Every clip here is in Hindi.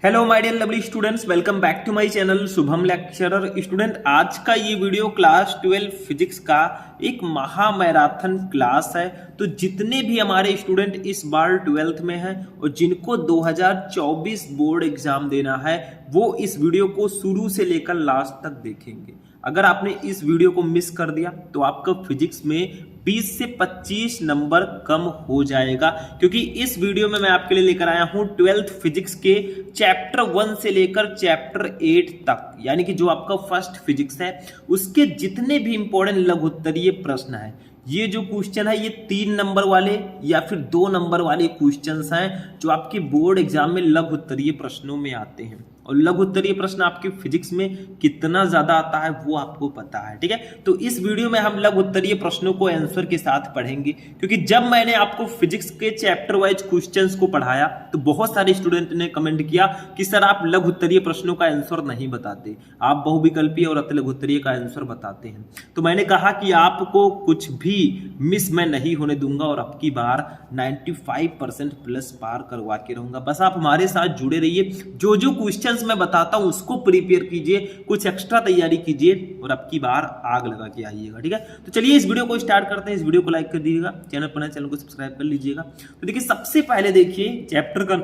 Hello my dear lovely students, welcome back to my channel Shubham lecturer. Student, आज का ये वीडियो क्लास 12 फिजिक्स का एक महा मैराथन क्लास है। तो जितने भी हमारे स्टूडेंट इस बार 12th में हैं और जिनको 2024 बोर्ड एग्जाम देना है, वो इस वीडियो को शुरू से लेकर लास्ट तक देखेंगे। अगर आपने इस वीडियो को मिस कर दिया तो आपका फिजिक्स में 20 से 25 नंबर कम हो जाएगा, क्योंकि इस वीडियो में मैं आपके लिए लेकर आया हूं 12th फिजिक्स के चैप्टर 1 से लेकर चैप्टर 8 तक, यानी कि जो आपका फर्स्ट फिजिक्स है उसके जितने भी इंपॉर्टेंट लघुत्तरीय प्रश्न है। ये जो क्वेश्चन है ये 3 नंबर वाले या फिर 2 नंबर वाले क्वेश्चंस हैं जो आपके बोर्ड एग्जाम में लघुत्तरीय प्रश्नों में आते हैं। और लघुत्तरीय प्रश्न आपके फिजिक्स में कितना ज्यादा आता है वो आपको पता है, ठीक है। तो इस वीडियो में हम लघुत्तरीय प्रश्नों को आंसर के साथ पढ़ेंगे, क्योंकि जब मैंने आपको फिजिक्स के चैप्टर वाइज क्वेश्चंस को पढ़ाया तो बहुत सारे स्टूडेंट ने कमेंट किया कि सर आप लघुत्तरीय प्रश्नों का आंसर नहीं बताते, आप बहुविकल्पीय और अति लघुत्तरीय का आंसर बताते हैं। तो मैंने कहा कि आपको कुछ भी मिस मैं नहीं होने दूंगा और अब की बार 95% प्लस पार करवा के रहूंगा। बस आप हमारे साथ जुड़े रहिए, जो जो क्वेश्चन मैं बताता हूं उसको प्रिपेयर कीजिए, कुछ एक्स्ट्रा तैयारी कीजिए और अब की बार आग लगा के आइएगा, ठीक है। तो चलिए इस वीडियो को स्टार्ट करते हैं। इस वीडियो को लाइक कर दीजिएगा, चैनल पर नए चैनल को सब्सक्राइब कर लीजिएगा। तो देखिए, सबसे पहले देखिए चैप्टर का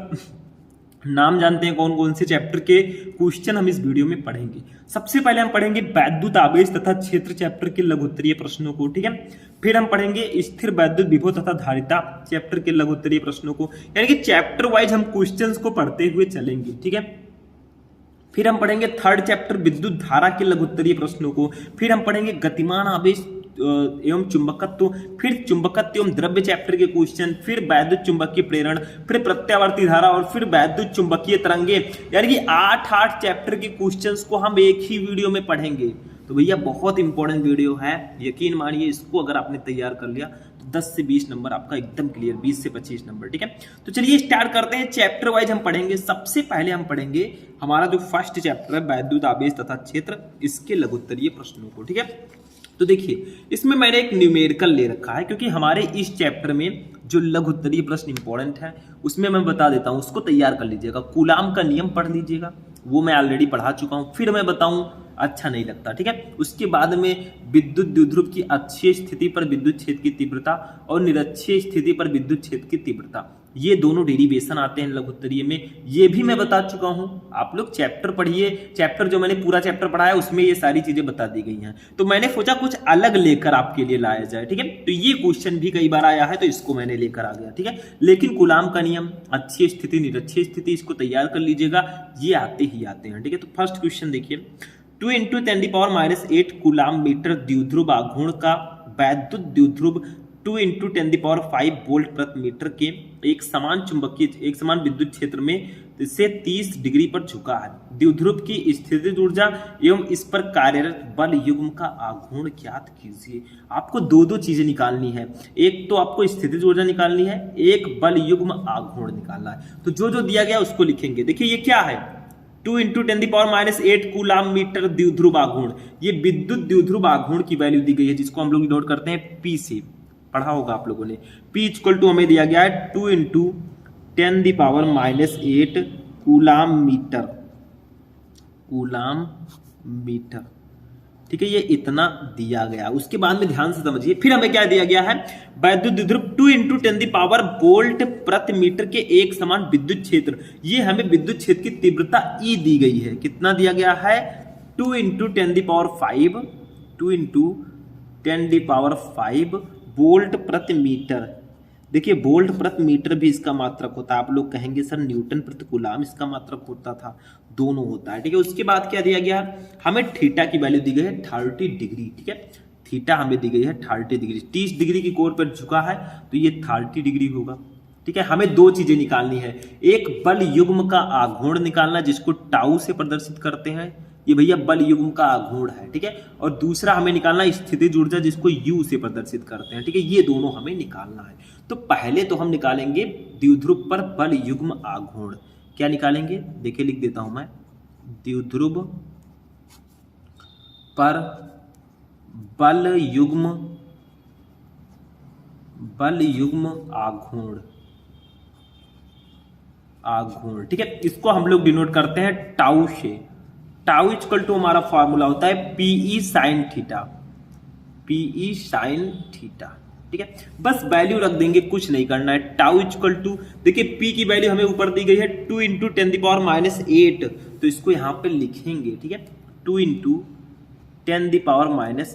नाम जानते हैं, कौन कौन से चैप्टर के क्वेश्चन हम इस वीडियो में पढ़ेंगे। सबसे पहले हम पढ़ेंगे वैद्युत आवेश तथा क्षेत्र चैप्टर के लघुत्तरीय प्रश्नों को, ठीक है। फिर हम पढ़ेंगे स्थिर वैद्युत विभव तथा धारिता चैप्टर के लघुत्तरीय प्रश्नों को, यानी कि चैप्टर वाइज हम क्वेश्चंस को पढ़ते हुए चलेंगे, ठीक है। फिर हम पढ़ेंगे थर्ड चैप्टर विद्युत धारा के लघुत्तरीय प्रश्नों को। फिर हम पढ़ेंगे गतिमान आवेश एवं चुंबकत्व, फिर चुंबकत्व एवं द्रव्य चैप्टर के क्वेश्चन, फिर वैद्युत चुंबकीय प्रेरण, फिर प्रत्यावर्ती धारा और फिर वैद्युत चुंबकीय तरंगे, यानी कि 8 चैप्टर के क्वेश्चंस को हम एक ही वीडियो में पढ़ेंगे। तो भैया बहुत इंपॉर्टेंट वीडियो है, यकीन मानिए इसको अगर आपने तैयार कर लिया तो 10 से 20 नंबर आपका एकदम क्लियर, 20 से 25 नंबर, ठीक है। तो चलिए स्टार्ट करते हैं, चैप्टर वाइज हम पढ़ेंगे। सबसे पहले हम पढ़ेंगे हमारा जो फर्स्ट चैप्टर है वैद्युत आवेश तथा क्षेत्र, इसके लघुत्तरीय प्रश्नों को, ठीक है। तो देखिए, इसमें मैंने एक न्यूमेरिकल ले रखा है, क्योंकि हमारे इस चैप्टर में जो लघुत्तरीय प्रश्न इंपॉर्टेंट है उसमें मैं बता देता हूं, उसको तैयार कर लीजिएगा। कूलाम का नियम पढ़ लीजिएगा, वो मैं ऑलरेडी पढ़ा चुका हूं, फिर मैं बताऊं अच्छा नहीं लगता, ठीक है। उसके बाद में विद्युत द्विध्रुव की अक्षीय स्थिति पर विद्युत क्षेत्र की तीव्रता और निरक्षीय स्थिति पर विद्युत क्षेत्र की तीव्रता, ये दोनों डेरिवेशन आते हैं लघुत्तरीय में, ये भी मैं बता चुका हूं। आप लोग चैप्टर पढ़िए, चैप्टर जो मैंने पूरा चैप्टर पढ़ाया उसमें ये सारी चीजें बता दी गई हैं। तो मैंने सोचा कुछ अलग लेकर आपके लिए लाया जाए, ठीक है। तो ये क्वेश्चन भी कई बार आया है तो इसको मैंने लेकर आ गया, ठीक है। लेकिन कूलाम का नियम, अक्षीय स्थिति, निरक्षीय स्थिति, इसको तैयार कर लीजिएगा, ये आते ही आते हैं, ठीक है। तो फर्स्ट क्वेश्चन देखिए, 2 × 10⁻⁸ कूलाम मीटर द्विध्रुव आघूर्ण का वैद्युत द्विध्रुव 2 × 10⁵ वोल्ट प्रति मीटर के एक समान विद्युत क्षेत्र में से 30 डिग्री पर झुका है। द्विध्रुव की स्थितिज ऊर्जा एवं इस पर कार्यरत बल युग्म का आघूर्ण ज्ञात कीजिए। आपको दो चीजें निकालनी है, एक तो आपको स्थितिज ऊर्जा निकालनी है, एक बल युग्म आघूर्ण निकालना है। तो जो जो दिया गया उसको लिखेंगे। देखिए ये क्या है, 2 × 10⁻⁸ कूलाम मीटर द्विध्रुव आघूर्ण, ये विद्युत द्विध्रुव आघूर्ण की वैल्यू दी गई है, जिसको हम लोग नोट करते हैं P से, पढ़ा होगा आप लोगों ने। P = हमें दिया गया है 2 × 10⁻⁸ कूलाम मीटर, ठीक है। ये इतना दिया गया, उसके बाद में ध्यान से समझिए। फिर हमें क्या दिया गया है, वैद्युत द्विध्रुव 2 × 10 वोल्ट प्रति मीटर के एक समान विद्युत क्षेत्र, ये हमें विद्युत क्षेत्र की तीव्रता E दी गई है। कितना दिया गया है, 2 × 10⁵ वोल्ट प्रति मीटर। देखिए वोल्ट प्रति मीटर भी इसका मात्रक होता है, आप लोग कहेंगे सर न्यूटन प्रति कूलाम इसका मात्रक होता था, दोनों होता है, ठीक है। उसके बाद क्या दिया गया, हमें थीटा की वैल्यू दी गई है 30 डिग्री, ठीक है। थीटा हमें दी गई है 30 डिग्री, 30 डिग्री की कोण पर झुका है तो ये 30 डिग्री होगा, ठीक है। हमें दो चीजें निकालनी है, एक बल युग्म का आघूर्ण निकालना जिसको टाउ से प्रदर्शित करते हैं, ये भैया बल युग्म का आघूर्ण है, ठीक है। और दूसरा हमें निकालना स्थितिज ऊर्जा जिसको U से प्रदर्शित करते हैं, ठीक है। ये दोनों हमें निकालना है। तो पहले तो हम निकालेंगे द्विध्रुव पर बल युग्म आघूर्ण। क्या निकालेंगे, देखिए लिख देता हूं मैं, द्विध्रुव पर बल युग्म आघूर्ण, आघूर्ण, ठीक है। इसको हम लोग डिनोट करते हैं टाउ से। टाउ इक्वल टू हमारा फॉर्मूला होता है P E sine theta, P E sine theta, ठीक है। बस वैल्यू रख देंगे, कुछ नहीं करना है। टाउ इक्वल टू, देखिए पी की वैल्यू हमें ऊपर दी गई है 2 इंटू 10⁻⁸, तो इसको यहाँ पे लिखेंगे, ठीक है। 2 इंटू 10⁻⁸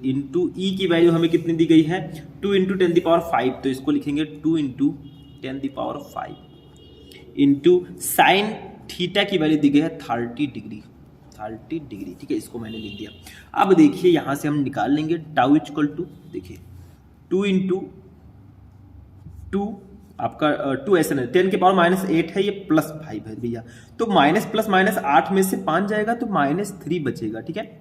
इंटू ई की वैल्यू हमें कितनी दी गई है 2 इंटू 10⁵, तो इसको लिखेंगे 2 इंटू 10⁵ इंटू साइन थीटा की वैल्यू दी गई है 30 डिग्री, 30 डिग्री, ठीक है। इसको मैंने लिख दिया। अब देखिए यहां से हम निकाल लेंगे टाउ इक्वल टू, देखिए 2 इंटू 2 आपका 2 ऐसा नहीं 10⁻⁸ है, ये +5 है भैया, तो माइनस प्लस माइनस 8 में से 5 जाएगा तो -3 बचेगा, ठीक है।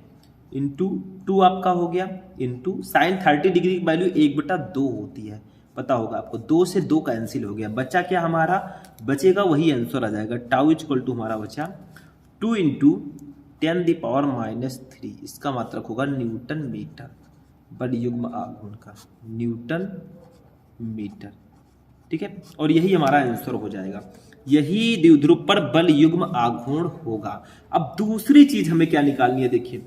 इंटू 2 आपका हो गया, इंटू साइन 30 डिग्री की वैल्यू 1/2 होती है, पता होगा आपको। 2 से 2 कैंसिल हो गया, बचा क्या हमारा, बचेगा वही आंसर आ जाएगा। टाउ इक्वल टू हमारा बचा 2 इंटू 10⁻⁻3, इसका मात्रक होगा न्यूटन मीटर, बल युग्म आघूर्ण का न्यूटन मीटर, ठीक है। और यही हमारा आंसर हो जाएगा, यही द्विध्रुव पर बल युग्म आघूर्ण होगा। अब दूसरी चीज हमें क्या निकालनी है, देखिए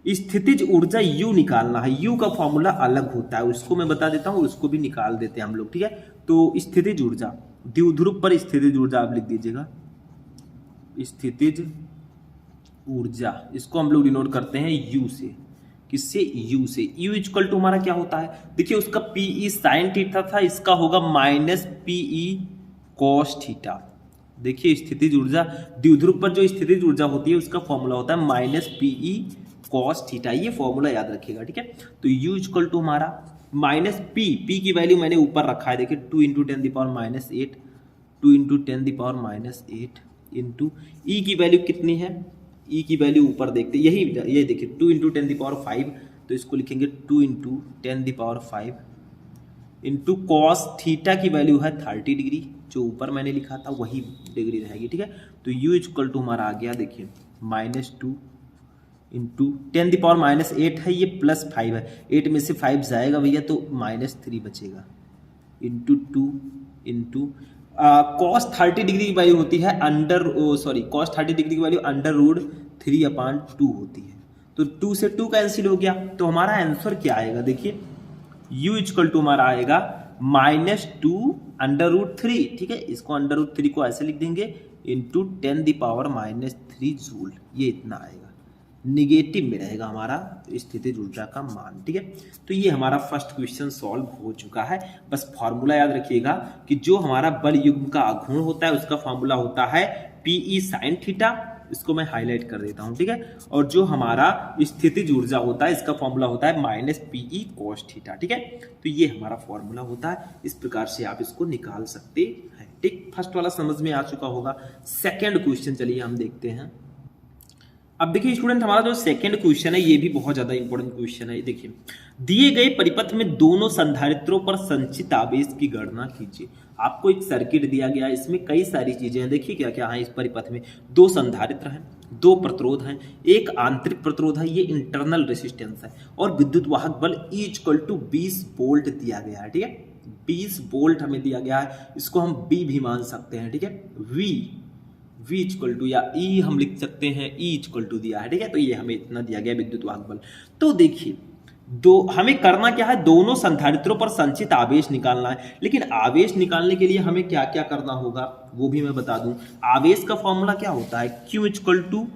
स्थितिज ऊर्जा U निकालना है। U का फॉर्मूला अलग होता है, उसको मैं बता देता हूँ, उसको भी निकाल देते हैं हम लोग, ठीक है। तो स्थितिज ऊर्जा, द्विध्रुव पर स्थितिज ऊर्जा आप लिख दीजिएगा, स्थितिज ऊर्जा, इसको हम लोग डिनोट करते हैं U से, किससे, U से। U इक्वल टू हमारा क्या होता है, देखिए उसका PE साइन थीटा था, इसका होगा -PE कॉस थीटा। देखिए स्थितिज ऊर्जा, द्विध्रुव पर जो स्थितिज ऊर्जा होती है उसका फॉर्मूला होता है -PE कॉस थीटा, ये फॉर्मूला याद रखिएगा, ठीक है। तो U इक्वल टू हमारा -P की वैल्यू मैंने ऊपर रखा है, देखिए 2 इंटू 10⁻⁸, 2 इंटू 10⁻⁸ इंटू ई की वैल्यू कितनी है, ई की वैल्यू ऊपर देखते, ये देखिए 2 इंटू 10⁵, तो इसको लिखेंगे 2 इंटू 10⁵ इंटू कॉस थीटा की वैल्यू है 30 डिग्री, जो ऊपर मैंने लिखा था वही डिग्री रहेगी, ठीक है। तो U इक्वल टू हमारा आ गया, देखिए -2 इंटू 10⁻⁸ है, ये +5 है, 8 में से 5 जाएगा भैया तो -3 बचेगा, इंटू 2 इंटू कॉस 30 डिग्री की वैल्यू होती है कॉस 30 डिग्री की वैल्यू √3/2 होती है, तो 2 से 2 कैंसिल हो गया, तो हमारा आंसर क्या आएगा, देखिए U इक्वल टू हमारा आएगा -2√3, ठीक है। इसको √3 को ऐसे लिख देंगे, इंटू 10⁻³ जूल, ये इतना आएगा, निगेटिव में रहेगा हमारा स्थितिज ऊर्जा का मान, ठीक है। तो ये हमारा फर्स्ट क्वेश्चन सॉल्व हो चुका है। बस फॉर्मूला याद रखिएगा कि जो हमारा बल युग्म का आघूर्ण होता है उसका फॉर्मूला होता है PE साइन थीटा, इसको मैं हाईलाइट कर देता हूं, ठीक है। और जो हमारा स्थितिज ऊर्जा होता है इसका फॉर्मूला होता है -PE cos थीटा, ठीक है। तो ये हमारा फॉर्मूला होता है, इस प्रकार से आप इसको निकाल सकते हैं, ठीक। फर्स्ट वाला समझ में आ चुका होगा। सेकेंड क्वेश्चन चलिए हम देखते हैं। अब देखिए स्टूडेंट, हमारा जो सेकंड क्वेश्चन है ये भी बहुत ज्यादा इंपॉर्टेंट क्वेश्चन है। देखिए दिए गए परिपथ में दोनों संधारित्रों पर संचित आवेश की गणना कीजिए। आपको एक सर्किट दिया गया है, इसमें कई सारी चीजें हैं, देखिए क्या क्या है इस परिपथ में। 2 संधारित्र हैं, 2 प्रतिरोध हैं, एक आंतरिक प्रतिरोध है, ये इंटरनल रेसिस्टेंस है, और विद्युत वाहक बल E इक्वल टू 20 वोल्ट दिया गया है, ठीक है। 20 वोल्ट हमें दिया गया है, इसको हम B भी मान सकते हैं, ठीक है। V इक्वल टू या E हम लिख सकते हैं, E इक्वल टू दिया है, ठीक है। तो ये हमें इतना दिया गया विद्युत वाहक बल। तो देखिए हमें करना क्या है, दोनों संधारित्रों पर संचित आवेश निकालना है। लेकिन आवेश निकालने के लिए हमें क्या क्या करना होगा वो भी मैं बता दूं। आवेश का फॉर्मूला क्या होता है, Q इक्वल टू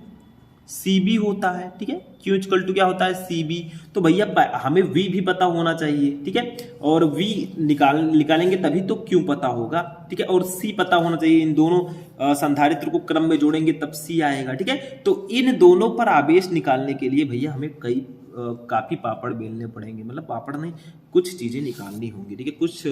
CB होता है, ठीक है। Q इक्वल टू क्या होता है, CB। तो भैया हमें V भी पता होना चाहिए, ठीक है। और V निकालेंगे तभी तो Q पता होगा, ठीक है। और C पता होना चाहिए, इन दोनों संधारित्र को क्रम में जोड़ेंगे तब C आएगा, ठीक है। तो इन दोनों पर आवेश निकालने के लिए भैया हमें काफी पापड़ बेलने पड़ेंगे, मतलब पापड़ नहीं, कुछ चीजें निकालनी होंगी, ठीक है। कुछ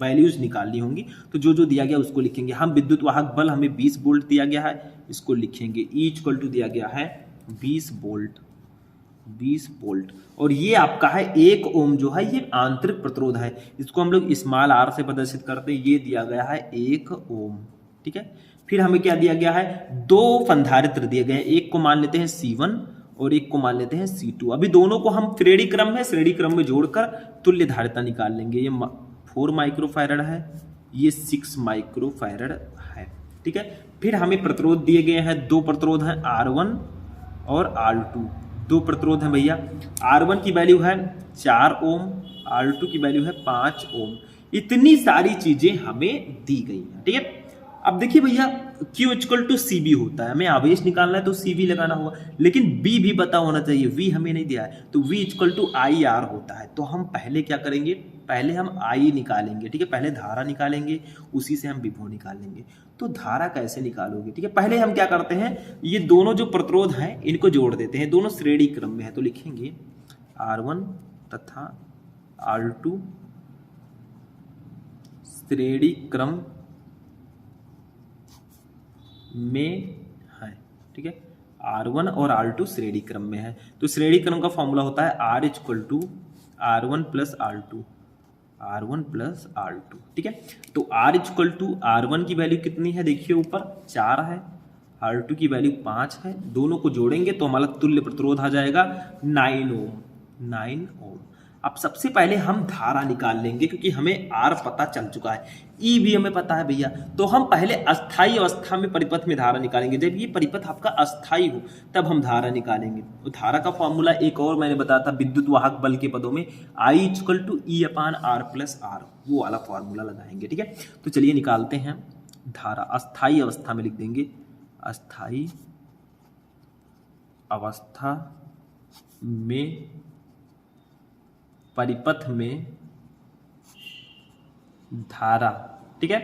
वैल्यूज निकालनी होंगी। तो जो जो दिया गया उसको लिखेंगे हम। विद्युत वाहक बल हमें 20 वोल्ट दिया गया है, इसको लिखेंगे। E इक्वल टू दिया गया है 20 वोल्ट, 20 वोल्ट। और ये आपका है 1 ओम, जो है ये आंतरिक प्रतिरोध है, इसको हम लोग स्मॉल r से प्रदर्शित करते हैं। ये दिया गया है 1 ओम, ठीक है। फिर हमें क्या दिया गया है, 2 संधारित्र दिए गए हैं, एक को मान लेते हैं C1 और एक को मान लेते हैं C2। अभी दोनों को हम श्रेणी क्रम में जोड़कर तुल्य धारिता निकाल लेंगे। ये 4 माइक्रोफैरड है, ये 6 माइक्रोफैरड है। ठीक है। फिर हमें प्रतिरोध दिए गए हैं, दो प्रतिरोध हैं R1 और R2, दो प्रतिरोध हैं भैया। R1 की वैल्यू है 4 ओम, R2 की वैल्यू है 5 ओम। इतनी सारी चीजें हमें दी गई हैं, ठीक है। अब देखिए भैया Q equal to C B होता है, हमें आवेश निकालना है तो सी बी लगाना होगा, लेकिन B भी पता होना चाहिए, V हमें नहीं दिया है, तो V equal to I R होता है। तो हम पहले क्या करेंगे, पहले हम I निकालेंगे, ठीक है, पहले धारा निकालेंगे, उसी से हम विभव निकालेंगे। तो धारा कैसे निकालोगे, ठीक है, पहले हम क्या करते हैं, ये दोनों जो प्रतिरोध हैं इनको जोड़ देते हैं, दोनों श्रेणी क्रम में है, तो लिखेंगे R1 तथा R2 श्रेणी क्रम में है, ठीक है। R1 और R2 श्रेणी क्रम में है, तो श्रेणी क्रम का फॉर्मूला होता है R equal to R1 plus R2, R1 plus R2, ठीक है। तो R इक्वल टू R1 की वैल्यू कितनी है, देखिए ऊपर 4 है, R2 की वैल्यू 5 है, दोनों को जोड़ेंगे तो हमारा तुल्य प्रतिरोध आ जाएगा 9 ओम, 9 ओम। अब सबसे पहले हम धारा निकाल लेंगे, क्योंकि हमें R पता चल चुका है, E भी हमें पता है भैया, तो हम पहले अस्थाई अवस्था में परिपथ में धारा निकालेंगे। जब ये परिपथ आपका अस्थाई हो तब हम धारा निकालेंगे। तो धारा का फॉर्मूला एक और मैंने बताया था विद्युत वाहक बल के पदों में, I equal to E upon R plus R, वो वाला फॉर्मूला लगाएंगे, ठीक है। तो चलिए निकालते हैं धारा। अस्थाई अवस्था में लिख देंगे, अस्थाई अवस्था में परिपथ में धारा, ठीक है।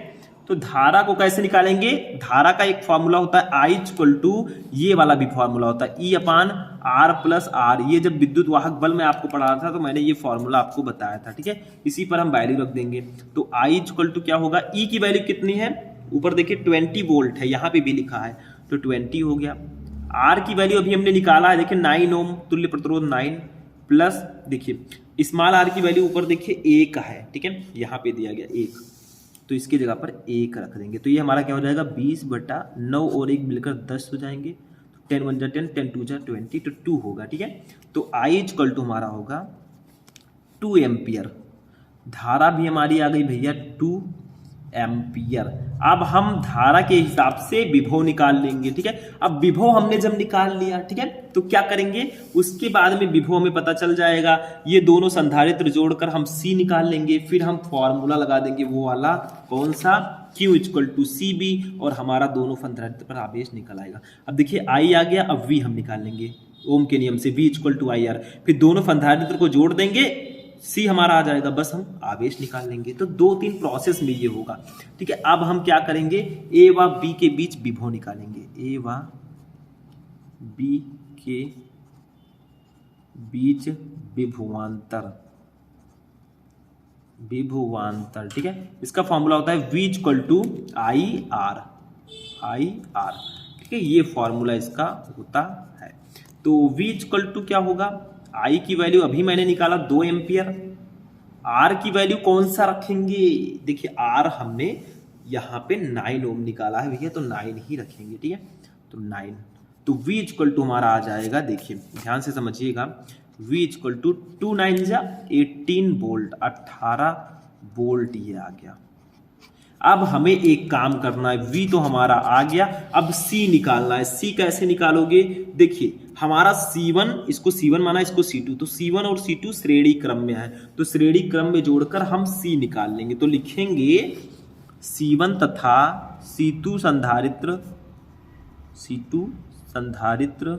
तो धारा को कैसे निकालेंगे, धारा का एक फॉर्मूला होता है I इक्वल टू, ये वाला भी फॉर्मूला होता है E upon R plus R। ये जब विद्युत वाहक बल में आपको पढ़ा था तो मैंने ये फॉर्मूला आपको बताया था, ठीक है। इसी पर हम वैल्यू रख देंगे, तो I इक्वल टू क्या होगा, E की वैल्यू कितनी है, ऊपर देखिए 20 वोल्ट है, यहाँ पे भी लिखा है, तो 20 हो गया। R की वैल्यू अभी हमने निकाला है, देखिए 9 ओम, तुल्य प्रतिरोध 9 प्लस, देखिए स्मॉल r की वैल्यू ऊपर देखिए 1 है, ठीक है, यहाँ पे दिया गया 1, तो इसकी जगह पर 1 रख देंगे। तो ये हमारा क्या हो जाएगा, 20/9 और 1 मिलकर 10 हो जाएंगे, 10 1 जा 10, 10 2 जा 20, तो 2 होगा, ठीक है। तो I इक्वल टू हमारा होगा 2 एम्पियर। धारा भी हमारी आ गई भैया 2 एम्पियर। अब हम धारा के हिसाब से विभव निकाल लेंगे, ठीक है। अब विभव हमने जब निकाल लिया, ठीक है, तो क्या करेंगे, उसके बाद में विभव हमें पता चल जाएगा, ये दोनों संधारित्र जोड़कर हम C निकाल लेंगे, फिर हम फॉर्मूला लगा देंगे वो वाला, कौन सा, Q equal to C B, और हमारा दोनों संधारित्र पर आवेश निकल आएगा। अब देखिए I आ गया, अब V हम निकाल लेंगे ओम के नियम से, V equal to I R, फिर दोनों संधारित्र को जोड़ देंगे, C हमारा आ जाएगा, बस हम आवेश निकाल लेंगे। तो 2-3 प्रोसेस में ये होगा, ठीक है। अब हम क्या करेंगे, A व B के बीच विभव निकालेंगे, A व B के बीच विभवांतर, विभवांतर, ठीक है। इसका फॉर्मूला होता है V equal to I R, ठीक है, ये फॉर्मूला इसका होता है। तो V इक्वल टू क्या होगा, I की वैल्यू अभी मैंने निकाला 2 एम्पियर, R की वैल्यू कौन सा रखेंगे, देखिए R हमने यहाँ पे 9 ओम निकाला है भैया, तो 9 ही रखेंगे, ठीक है, तो 9। तो V इक्वल टू हमारा आ जाएगा, देखिए ध्यान से समझिएगा, V इक्वल टू 2 9 जा 18 वोल्ट, 18 वोल्ट ये आ गया। अब हमें एक काम करना है, V तो हमारा आ गया, अब C निकालना है। C कैसे निकालोगे, देखिए हमारा C1, इसको C1 माना, इसको C2, तो C1 और C2 श्रेणी क्रम में है, तो श्रेणी क्रम में जोड़कर हम C निकाल लेंगे। तो लिखेंगे C1 तथा C2 संधारित्र, C2 संधारित्र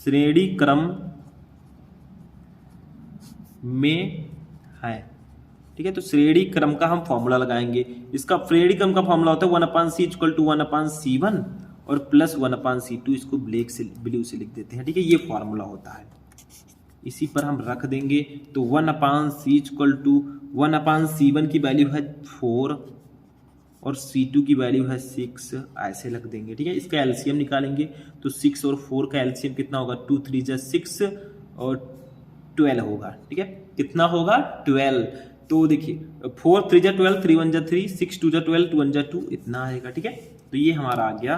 श्रेणी क्रम में है, ठीक है। तो श्रेणी क्रम का हम फॉर्मूला लगाएंगे, इसका श्रेणी क्रम का फॉर्मूला होता है 1/c इक्वल टू 1/c1 और प्लस 1/c2, इसको ब्लू से लिख देते हैं, ठीक है, ये फॉर्मूला होता है। इसी पर हम रख देंगे, तो 1/c इक्वल टू 1/c1 की वैल्यू है 4 और C2 की वैल्यू है 6, ऐसे रख देंगे, ठीक है। इसका एलसीएम निकालेंगे, तो 6 और 4 का एलसीएम कितना होगा, 2 3 जा 6 और 12 होगा, ठीक है, कितना होगा 12। तो देखिए 4 3 जा 12, 3 1 जा 3, 6 2 जा 12, 2 1 जा 2, इतना आएगा, ठीक है। तो ये हमारा आ गया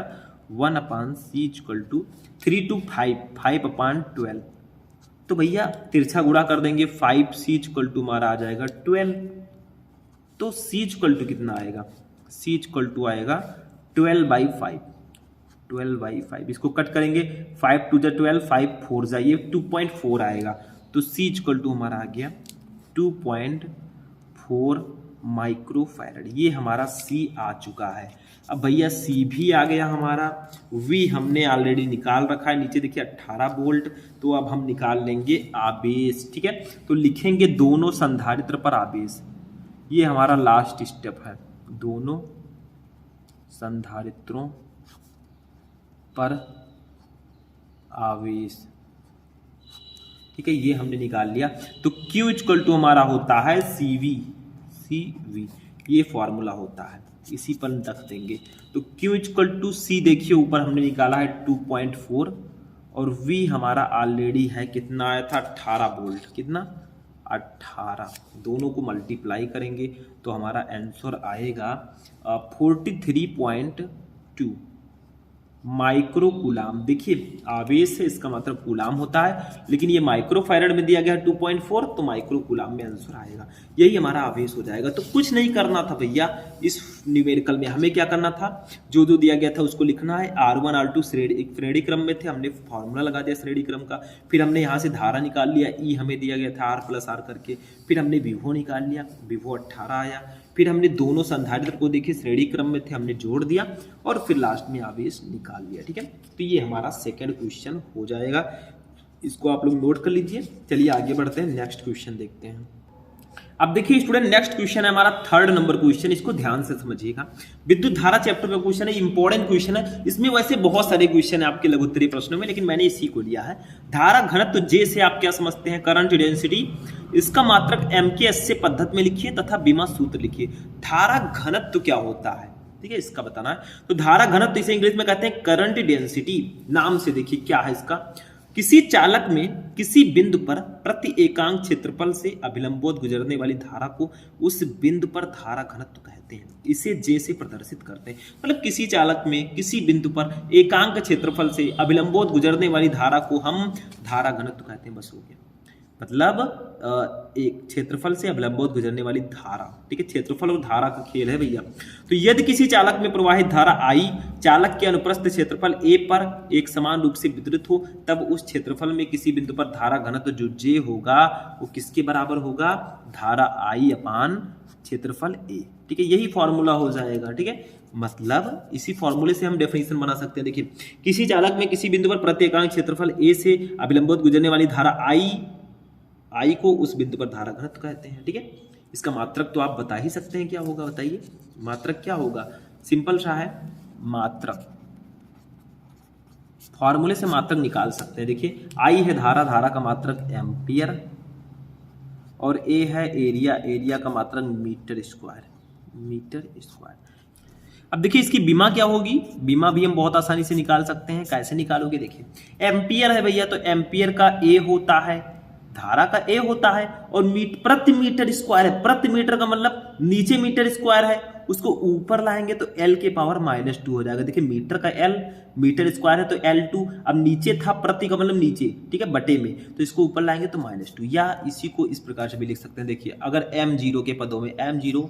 1/c इक्वल टू 3 to 5, 5/12। तो भैया तिरछा गुणा कर देंगे, 5c इक्वल टू हमारा आ जाएगा 12। तो C इक्वल टू कितना आएगा, C इक्वल टू आएगा 12/5, 12/5। इसको कट करेंगे, 5 2 12, 5 4 जाइए 2.4 आएगा। तो C इक्वल टू हमारा आ गया 2.4 माइक्रोफैरड। ये हमारा C आ चुका है। अब भैया C भी आ गया हमारा, V हमने ऑलरेडी निकाल रखा है, नीचे देखिए 18 वोल्ट। तो अब हम निकाल लेंगे आवेश, ठीक है। तो लिखेंगे दोनों संधारित्र पर आवेश, ये हमारा लास्ट स्टेप है, दोनों संधारित्रों पर आवेश, ठीक है। ये हमने निकाल लिया। तो Q इक्वल टू हमारा होता है CV, ये फॉर्मूला होता है, इसी पर रख देंगे। तो Q इक्वल टू C देखिए ऊपर हमने निकाला है 2.4 और V हमारा ऑलरेडी है, कितना आया था 18 वोल्ट, कितना 18, दोनों को मल्टीप्लाई करेंगे तो हमारा आंसर आएगा 43.2 माइक्रो कूलाम। देखिए आवेश है, इसका मतलब कूलाम होता है, लेकिन ये माइक्रो फैरड में दिया गया है 2.4, तो माइक्रो कूलाम में आंसर आएगा, यही हमारा आवेश हो जाएगा। तो कुछ नहीं करना था भैया इस न्यूमेरिकल में, हमें क्या करना था, जो जो दिया गया था उसको लिखना है। R1 R2 श्रेणी क्रम में थे, हमने फॉर्मूला लगा दिया श्रेणी क्रम का, फिर हमने यहाँ से धारा निकाल लिया, E हमें दिया गया था R+R करके, फिर हमने विभव निकाल लिया, विभव 18 आया, फिर हमने दोनों संधारित्र को देखिए श्रेणी क्रम में थे, हमने जोड़ दिया और फिर लास्ट में आवेश निकाल लिया, ठीक है। तो ये हमारा सेकंड क्वेश्चन हो जाएगा, इसको आप लोग नोट कर लीजिए। चलिए आगे बढ़ते हैं, नेक्स्ट क्वेश्चन देखते हैं। अब देखिए स्टूडेंट, नेक्स्ट क्वेश्चन है हमारा 3rd नंबर क्वेश्चन, इसको ध्यान से समझिएगा। विद्युत धारा चैप्टर का क्वेश्चन है, इंपॉर्टेंट क्वेश्चन है। इसमें वैसे बहुत सारे क्वेश्चन है आपके लघुत्तरीय प्रश्नों में, लेकिन मैंने इसी को लिया है। धारा घनत्व J से आप क्या समझते हैं, करंट डेंसिटी, इसका मात्रक M के एस पद्धति में लिखिए तथा बीमा सूत्र लिखिए। धारा घनत्व क्या होता है, ठीक है, इसका बताना है। तो धारा घनत्व इसे इंग्लिश में कहते हैं करंट डेंसिटी। नाम से देखिए क्या है इसका, किसी चालक में किसी बिंदु पर प्रति एकांक क्षेत्रफल से अभिलंबोत गुजरने वाली धारा को उस बिंदु पर धारा घनत्व कहते हैं। इसे J से प्रदर्शित करते हैं, मतलब किसी चालक में किसी बिंदु पर एकांक क्षेत्रफल से अभिलंबोत गुजरने वाली धारा को हम धारा घनत्व कहते हैं। बस हो गया, मतलब एक क्षेत्रफल से अभिलंबोत गुजरने वाली धारा, ठीक है। क्षेत्रफल और धारा का खेल है भैया। तो यदि किसी चालक में प्रवाहित धारा I चालक के अनुप्रस्थ क्षेत्रफल A पर एक समान रूप से वितरित हो, तब उस क्षेत्रफल में किसी बिंदु पर धारा घनत्व जो J होगा वो किसके बराबर होगा, धारा I अपान क्षेत्रफल A, ठीक है। यही फॉर्मूला हो जाएगा, ठीक है। मतलब इसी फॉर्मूले से हम डेफिनेशन बना सकते हैं। देखिए किसी चालक में किसी बिंदु पर प्रति एकांक क्षेत्रफल A से अभिलंबोत गुजरने वाली धारा I को उस बिंदु पर धारा घनत्व कहते हैं, ठीक है। इसका मात्रक तो आप बता ही सकते हैं क्या होगा, बताइए मात्रक क्या होगा, सिंपल सा है मात्रक, फॉर्मूले से मात्रक निकाल सकते हैं। देखिए I है धारा, धारा का मात्रक एम्पियर, और A है एरिया, एरिया का मात्रक मीटर स्क्वायर, मीटर स्क्वायर। अब देखिए इसकी बीमा क्या होगी, बीमा भी हम बहुत आसानी से निकाल सकते हैं। कैसे निकालोगे, देखिए एम्पियर है भैया, तो एम्पियर का A होता है, धारा का A होता है, और प्रति मीटर स्क्वायर है, प्रति मीटर का मतलब नीचे मीटर स्क्वायर है, उसको ऊपर लाएंगे तो L के पावर -2 हो जाएगा। देखिए मीटर का L, मीटर स्क्वायर है तो L2, अब नीचे था प्रति का मतलब नीचे, ठीक है, बटे में, तो इसको ऊपर लाएंगे तो -2, या इसी को इस प्रकार से भी लिख सकते हैं। देखिए अगर m0 के पदों में m0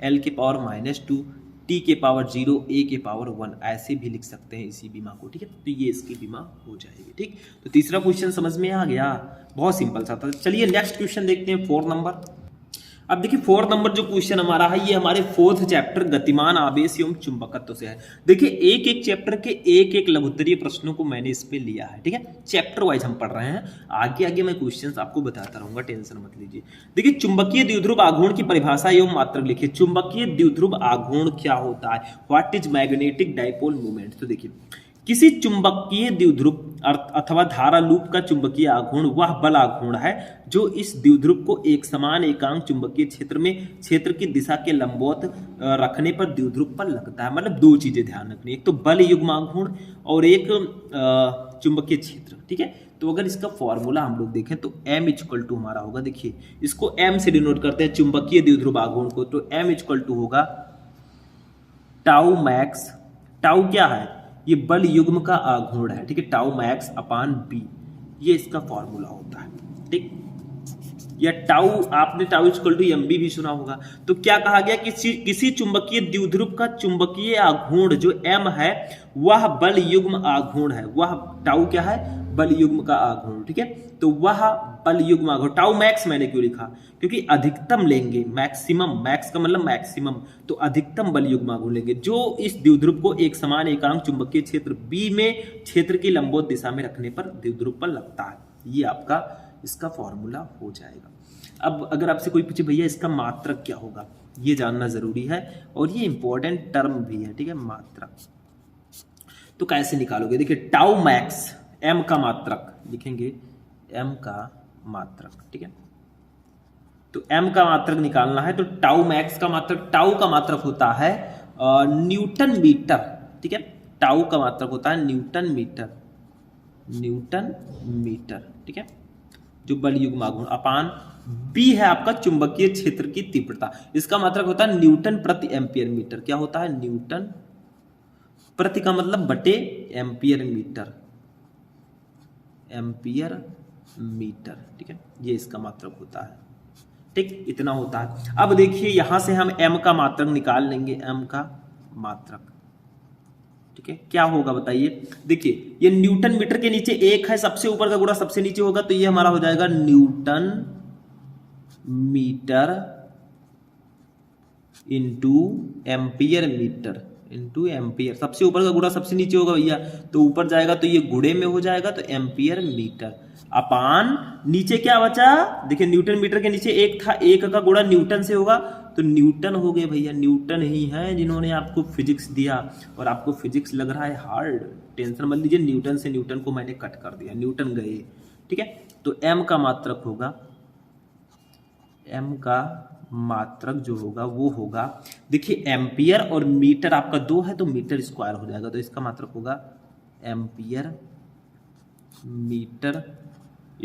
L के पावर -2, T के पावर 0, A के पावर 1, ऐसे भी लिख सकते हैं इसी बीमा को, ठीक है। तो ये इसकी बीमा हो जाएगी, ठीक। तो तीसरा क्वेश्चन समझ में आ गया, बहुत सिंपल सा था। चलिए नेक्स्ट क्वेश्चन देखते हैं, 4 नंबर। अब देखिए 4 नंबर जो क्वेश्चन हमारा है, ये हमारे 4th चैप्टर गतिमान आवेश एवं चुंबकत्व से है। देखिए एक एक चैप्टर के एक एक लघुत्तरीय प्रश्नों को मैंने इस पे लिया है, ठीक है। चैप्टर वाइज हम पढ़ रहे हैं, आगे आगे मैं क्वेश्चंस आपको बताता रहूंगा, टेंशन मत लीजिए। देखिए चुंबकीय द्विध्रुव आघूर्ण की परिभाषा एवं मात्रक लिखिए। चुंबकीय द्विध्रुव आघूर्ण क्या होता है, what is magnetic dipole moment. तो देखिए किसी चुंबकीय द्विध्रुव अथवा धारा लूप का चुंबकीय आघूर्ण वह बल आघूर्ण है जो इस द्विध्रुव को एक समान एकांक चुंबकीय क्षेत्र में क्षेत्र की दिशा के लंबवत रखने पर द्विध्रुव पर लगता है। मतलब 2 चीजें ध्यान रखनी, एक तो बल युग्म आघूर्ण और एक चुंबकीय क्षेत्र, ठीक है। तो अगर इसका फॉर्मूला हम लोग देखें तो M इक्वल टू हमारा होगा, देखिए इसको M से डिनोट करते हैं चुंबकीय द्विध्रुव आघूर्ण को, तो M इक्वल टू होगा टाउ मैक्स, टाउ क्या है, ये बल युग्म का आघूर्ण है, ठीक है, टाउ मैक्स अपान बी, ये इसका फॉर्मूला होता है, ठीक। या टाउ, आपने tau equal to M B भी सुना होगा। तो क्या कहा गया कि किसी चुंबकीय द्विध्रुव का चुंबकीय आघूर्ण जो एम है वह बल युग्म आघूर्ण है, वह टाउ क्या है, बल युग्म का आघूर्ण, ठीक है। तो वह बल युग्म आघूर्ण, टाउ मैक्स मैंने क्यों लिखा, क्योंकि अधिकतम लेंगे, मैक्सिमम, मैक्स का मतलब मैक्सिमम, तो अधिकतम बल युग्म आघूर्ण लेंगे जो इस द्विध्रुव को एक समान एकांक चुंबकीय क्षेत्र बी में क्षेत्र की लंबवत दिशा में रखने पर द्विध्रुव पर लगता है। ये आपका इसका फॉर्मूला हो जाएगा। अब अगर आपसे कोई पूछे भैया इसका मात्रक क्या होगा, ये जानना जरूरी है और ये इंपॉर्टेंट टर्म भी है, ठीक है। मात्रक तो कैसे निकालोगे, देखिए टाउ मैक्स, एम का मात्रक लिखेंगे, एम का मात्रक, ठीक है। तो एम का मात्रक निकालना है तो टाउ मैक्स का मात्रक, टाउ का मात्रक होता है न्यूटन मीटर, ठीक है। टाउ का मात्रक होता है न्यूटन मीटर, न्यूटन मीटर, ठीक है, जो बल युग्म आघूर्ण अपान बी है आपका चुंबकीय क्षेत्र की तीव्रता, इसका मात्रक होता है न्यूटन प्रति एम्पियर मीटर। क्या होता है, न्यूटन प्रति का मतलब बटे एम्पियर मीटर, एम्पियर मीटर, ठीक है, ये इसका मात्रक होता है, ठीक, इतना होता है। अब देखिए यहां से हम m का मात्रक निकाल लेंगे, m का मात्रक, ठीक है, क्या होगा बताइए। देखिए ये न्यूटन मीटर के नीचे एक है, सबसे ऊपर का गुणा सबसे नीचे होगा, तो ये हमारा हो जाएगा newton meter into ampere meter into ampere, सबसे ऊपर का गुणा सबसे नीचे होगा भैया, तो ऊपर जाएगा तो ये गुणे में हो जाएगा, तो एम्पियर मीटर अपान नीचे क्या बचा, देखिए न्यूटन मीटर के नीचे एक था, एक का गुणा न्यूटन से होगा, तो न्यूटन हो गए भैया। न्यूटन ही है जिन्होंने आपको फिजिक्स दिया और आपको फिजिक्स लग रहा है हार्ड, टेंशन मत लीजिए, न्यूटन से न्यूटन को मैंने कट कर दिया, न्यूटन गए, ठीक है। तो एम का मात्रक होगा, एम का मात्रक जो होगा वो होगा, देखिए एम्पियर और मीटर आपका दो है तो मीटर स्क्वायर हो जाएगा, तो इसका मात्रक होगा एम्पियर मीटर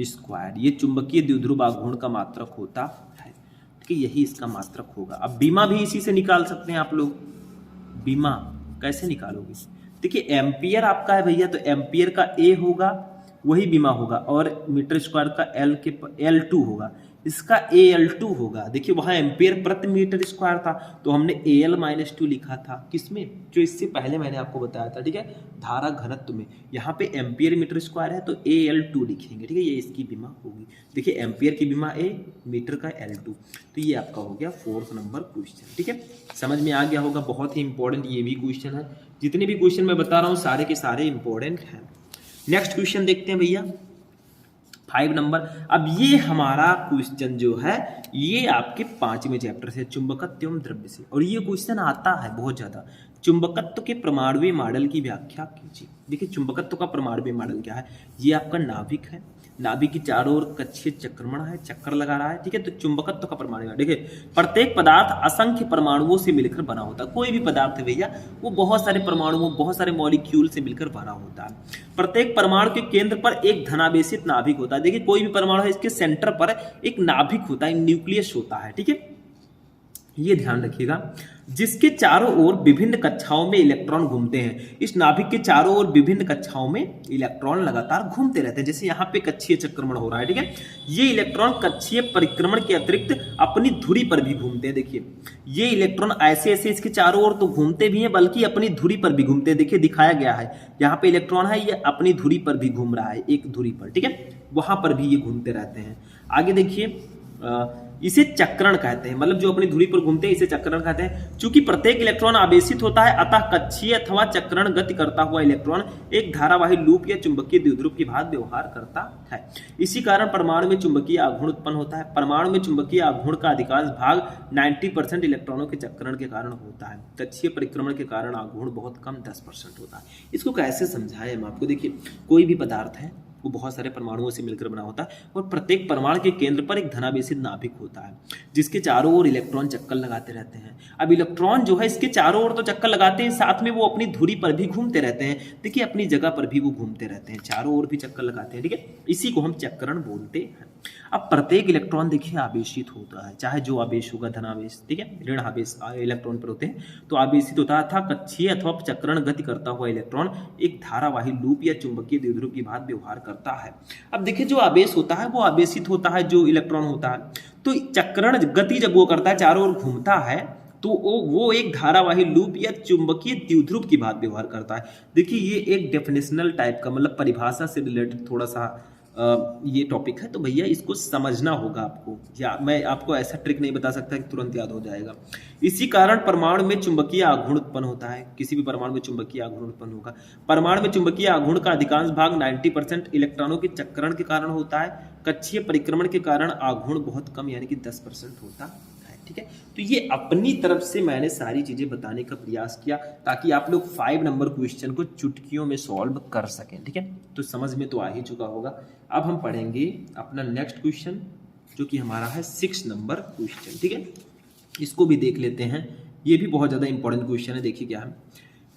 स्क्वायर, ये चुंबकीय द्विध्रुव आघूर्ण का मात्रक होता है, ठीक है, यही इसका मात्रक होगा। अब बीमा भी इसी से निकाल सकते हैं आप लोग, बीमा कैसे निकालोगे, देखिए एम्पियर आपका है भैया, तो एम्पियर का ए होगा वही बीमा होगा, और मीटर स्क्वायर का एल के L2 होगा, इसका AL2 होगा। देखिए वहां एम्पियर प्रति मीटर स्क्वायर था तो हमने AL-2 लिखा था, किसमें, जो इससे पहले मैंने आपको बताया था, ठीक है, धारा घनत्व में। यहाँ पे एम्पियर मीटर स्क्वायर है तो AL2 लिखेंगे, ठीक है, ये इसकी बीमा होगी। देखिए एम्पियर की बीमा A, मीटर का L2, तो ये आपका हो गया 4th नंबर क्वेश्चन, ठीक है, समझ में आ गया होगा, बहुत ही इंपॉर्टेंट ये भी क्वेश्चन है। जितने भी क्वेश्चन मैं बता रहा हूँ सारे के सारे इंपॉर्टेंट हैं। नेक्स्ट क्वेश्चन देखते हैं भैया, 5 नंबर। अब ये हमारा क्वेश्चन जो है ये आपके 5वें चैप्टर से, चुंबकत्व एवं द्रव्य से, और ये क्वेश्चन आता है बहुत ज्यादा। चुंबकत्व के परमाणुवीय मॉडल की व्याख्या कीजिए। देखिए चुंबकत्व का परमाणुवीय मॉडल क्या है, ये आपका नाभिक है, नाभिक की चारों ओर कक्षीय चक्रमण है, चक्कर लगा रहा है, ठीक है। तो चुंबकत्व का परमाणु, देखिए प्रत्येक पदार्थ असंख्य परमाणुओं से मिलकर बना होता है। कोई भी पदार्थ है भैया वो बहुत सारे परमाणुओं, बहुत सारे मॉलिक्यूल से मिलकर बना होता है। प्रत्येक परमाणु के केंद्र पर एक धनावेशित नाभिक होता है। देखिए कोई भी परमाणु है इसके सेंटर पर एक नाभिक होता है, न्यूक्लियस होता है, ठीक है, ये ध्यान रखिएगा, जिसके चारों ओर विभिन्न कक्षाओं में इलेक्ट्रॉन घूमते हैं। इस नाभिक के चारों ओर विभिन्न कक्षाओं में इलेक्ट्रॉन लगातार घूमते रहते हैं। जैसे यहाँ पे कक्षीय चक्रमण हो रहा है, ठीक है, ये इलेक्ट्रॉन कक्षीय परिक्रमण के अतिरिक्त अपनी धुरी पर भी घूमते हैं। देखिए ये इलेक्ट्रॉन ऐसे ऐसे इसके चारों ओर तो घूमते भी हैं, बल्कि अपनी धुरी पर भी घूमते हैं। देखिए दिखाया गया है, यहाँ पे इलेक्ट्रॉन है, ये अपनी धुरी पर भी घूम रहा है, एक धुरी पर, ठीक है, वहां पर भी ये घूमते रहते हैं। आगे देखिए, इसे चक्रण कहते हैं, मतलब जो अपनी धुरी पर घूमते हैं इसे चक्रण कहते हैं। चूंकि प्रत्येक इलेक्ट्रॉन आवेशित होता है, अतः कक्षीय अथवा चक्रण गति करता हुआ इलेक्ट्रॉन एक धारावाही लूप या चुंबकीय द्विध्रुव की भांति व्यवहार करता है। इसी कारण परमाणु में चुंबकीय आघूर्ण उत्पन्न होता है। परमाणु में चुंबकीय आघूर्ण का अधिकांश भाग 90% इलेक्ट्रॉनों के चक्रण के कारण होता है। कक्षीय परिक्रमण के कारण आघूर्ण बहुत कम 10% होता है। इसको कैसे समझाएं हम आपको, देखिए कोई भी पदार्थ है वो बहुत सारे परमाणुओं से मिलकर बना होता है, और प्रत्येक परमाणु के केंद्र पर एक धनावेशित नाभिक होता है, जिसके चारों ओर इलेक्ट्रॉन चक्कर लगाते रहते हैं। अब इलेक्ट्रॉन जो है इसके चारों ओर तो चक्कर लगाते हैं, साथ में वो अपनी धुरी पर भी घूमते रहते हैं। देखिए अपनी जगह पर भी वो घूमते रहते हैं, चारों ओर भी चक्कर लगाते हैं, ठीक है, इसी को हम चक्रण बोलते हैं। अब प्रत्येक इलेक्ट्रॉन देखिए आवेशित होता है, चाहे जो आवेश होगा, धनावेश, ठीक है, ऋण आवेश इलेक्ट्रॉन पर होते हैं तो आवेशित होता था। कक्षीय अथवा चक्रण गति करता हुआ इलेक्ट्रॉन एक धारावाही लूप या चुंबकीय द्विध्रुव की भांति व्यवहार करता करता है। अब देखिए जो आवेश होता है वो आवेशित होता है, जो इलेक्ट्रॉन होता है, तो चक्रण गति जब वो करता है, चारों ओर घूमता है, तो वो एक धारावाही लूप या चुंबकीय द्विध्रुव की बात व्यवहार करता है। देखिए ये एक डेफिनेशनल टाइप का, मतलब परिभाषा से रिलेटेड थोड़ा सा ये टॉपिक है, तो भैया इसको समझना होगा आपको, या मैं आपको ऐसा ट्रिक नहीं बता सकता कि तुरंत याद हो जाएगा। इसी कारण परमाणु में चुंबकीय आघूर्ण उत्पन्न होता है, किसी भी परमाणु में चुंबकीय आघूर्ण उत्पन्न होगा। परमाणु में चुंबकीय आघूर्ण का अधिकांश भाग 90% इलेक्ट्रॉनों के चक्रण के कारण होता है। कक्षीय परिक्रमण के कारण आघूर्ण बहुत कम यानी कि 10% होता है। ठीक है, तो ये अपनी तरफ से मैंने सारी चीजें बताने का प्रयास किया ताकि आप लोग 5 नंबर क्वेश्चन को चुटकियों में सॉल्व कर सकें। ठीक है, तो समझ में तो आ ही चुका होगा। अब हम पढ़ेंगे अपना नेक्स्ट क्वेश्चन, जो कि हमारा है 6 नंबर क्वेश्चन। ठीक है, इसको भी देख लेते हैं, ये भी बहुत ज्यादा इंपॉर्टेंट क्वेश्चन है। देखिए क्या है,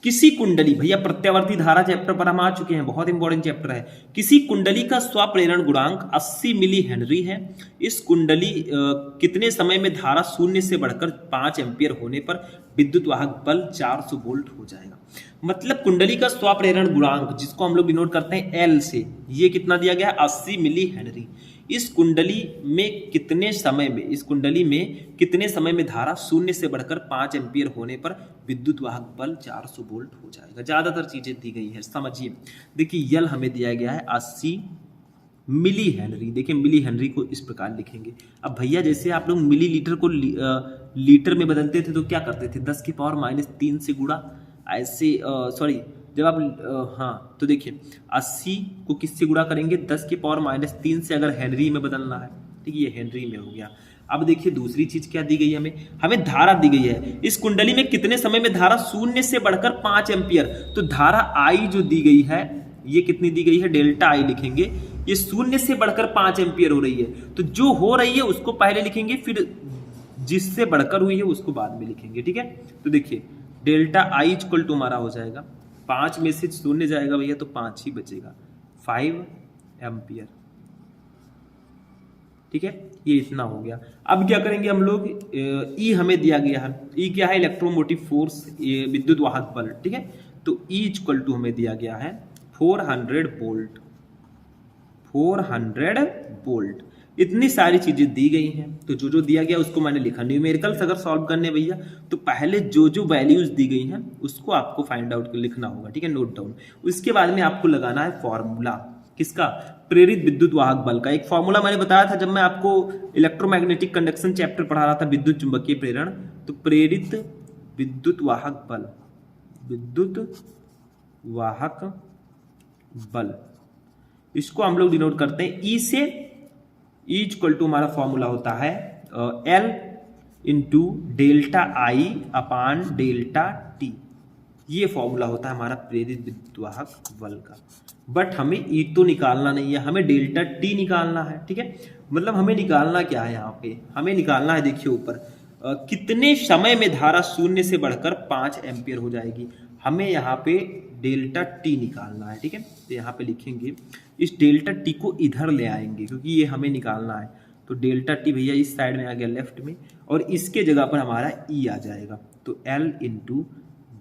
किसी कुंडली, भैया प्रत्यावर्ती धारा चैप्टर पर हम आ चुके हैं, बहुत इंपॉर्टेंट चैप्टर है। किसी कुंडली का स्वप्रेरण गुणांक 80 मिली हेनरी है। इस कुंडली कितने समय में धारा शून्य से बढ़कर 5 एम्पियर होने पर विद्युत वाहक बल 400 वोल्ट हो जाएगा। मतलब कुंडली का स्वप्रेरण गुणांक, जिसको हम लोग डिनोट करते हैं एल से, ये कितना दिया गया है, 80 मिली हेनरी। इस कुंडली में कितने समय में धारा शून्य से बढ़कर 5 एम्पियर होने पर विद्युत वाहक बल 400 वोल्ट हो जाएगा। ज्यादातर चीजें दी गई है, समझिए। देखिए यल हमें दिया गया है 80 मिली हेनरी। देखिए मिली हेनरी को इस प्रकार लिखेंगे। अब भैया जैसे आप लोग मिली लीटर को लीटर में बदलते थे तो क्या करते थे, 10 की पावर -3 से गुणा, ऐसे सॉरी जब आप हाँ, तो देखिए 80 को किससे गुणा करेंगे, 10 की पावर -3 से, अगर हेनरी में बदलना है। ठीक है, ये हेनरी में हो गया। अब देखिए दूसरी चीज क्या दी गई है, हमें धारा दी गई है। इस कुंडली में कितने समय में धारा शून्य से बढ़कर 5 एम्पियर, तो धारा आई जो दी गई है, ये कितनी दी गई है, डेल्टा आई लिखेंगे। ये शून्य से बढ़कर 5 एम्पियर हो रही है, तो जो हो रही है उसको पहले लिखेंगे, फिर जिससे बढ़कर हुई है उसको बाद में लिखेंगे। ठीक है, तो देखिए डेल्टा आई इक्वल टू हमारा हो जाएगा, 5 में से शून्य जाएगा भैया तो 5 ही बचेगा, 5 एम्पियर। ठीक है, ये इतना हो गया। अब क्या करेंगे हम लोग, ई हमें दिया गया है, ई क्या है, इलेक्ट्रोमोटिव फोर्स, विद्युत वाहक बल। ठीक है, तो ई इक्वल टू हमें दिया गया है 400 वोल्ट। 400 वोल्ट, इतनी सारी चीजें दी गई हैं, तो जो जो दिया गया उसको मैंने लिखा। न्यूमेरिकल्स अगर सॉल्व करने भैया, तो पहले जो जो वैल्यूज दी गई हैं उसको आपको फाइंड आउट लिखना होगा। ठीक है, नोट डाउन। उसके बाद में आपको लगाना है फॉर्मूला, किसका, प्रेरित विद्युत वाहक बल का। एक फॉर्मूला मैंने बताया था जब मैं आपको इलेक्ट्रोमैग्नेटिक कंडक्शन चैप्टर पढ़ा रहा था, विद्युत चुंबकीय प्रेरण। तो प्रेरित विद्युत वाहक बल, विद्युत वाहक बल, इसको हम लोग डिनोट करते हैं ई से। ई इक्वल टू हमारा फॉर्मूला होता है एल इंटू डेल्टा आई अपान डेल्टा टी। ये फॉर्मूला होता है हमारा प्रेरित विद्युत वाहक बल का। बट हमें ई तो निकालना नहीं है, हमें डेल्टा टी निकालना है। ठीक है, मतलब हमें निकालना क्या है यहाँ पे, हमें निकालना है, देखिए ऊपर कितने समय में धारा शून्य से बढ़कर 5 एम्पियर हो जाएगी, हमें यहाँ पे डेल्टा टी निकालना है। ठीक है, तो यहाँ पे लिखेंगे, इस डेल्टा टी को इधर ले आएंगे क्योंकि ये हमें निकालना है। तो डेल्टा टी भैया इस साइड में आ गया लेफ्ट में, और इसके जगह पर हमारा ई आ जाएगा। तो एल इंटू